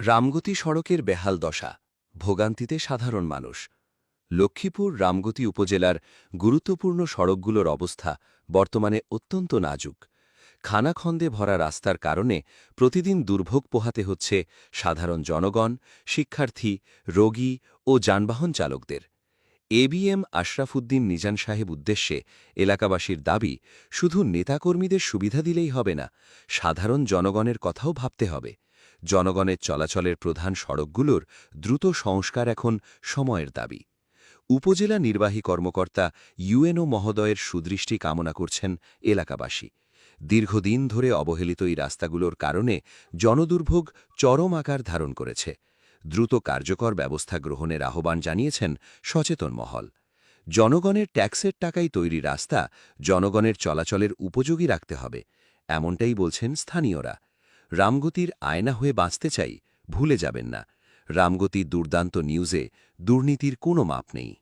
রামগতি সড়কের বেহাল দশা, ভোগান্তিতে সাধারণ মানুষ। লক্ষ্মীপুর রামগতি উপজেলার গুরুত্বপূর্ণ সড়কগুলোর অবস্থা বর্তমানে অত্যন্ত নাজুক। খানাখন্দে ভরা রাস্তার কারণে প্রতিদিন দুর্ভোগ পোহাতে হচ্ছে সাধারণ জনগণ, শিক্ষার্থী, রোগী ও যানবাহন চালকদের। এবিএম আশরাফুদ্দিন নিজান সাহেব উদ্দেশ্যে এলাকাবাসীর দাবি, শুধু নেতাকর্মীদের সুবিধা দিলেই হবে না, সাধারণ জনগণের কথাও ভাবতে হবে। জনগণের চলাচলের প্রধান সড়কগুলোর দ্রুত সংস্কার এখন সময়ের দাবি। উপজেলা নির্বাহী কর্মকর্তা ইউএনও মহোদয়ের সুদৃষ্টি কামনা করছেন এলাকাবাসী। দীর্ঘদিন ধরে অবহেলিত এই রাস্তাগুলোর কারণে জনদুর্ভোগ চরম আকার ধারণ করেছে। দ্রুত কার্যকর ব্যবস্থা গ্রহণের আহ্বান জানিয়েছেন সচেতন মহল। জনগণের ট্যাক্সের টাকায় তৈরি রাস্তা জনগণের চলাচলের উপযোগী রাখতে হবে, এমনটাই বলছেন স্থানীয়রা। রামগতির আয়না হয়ে বাঁচতে চাই, ভুলে যাবেন না। রামগতি দুর্দান্ত নিউজে দুর্নীতির কোনো মাপ নেই।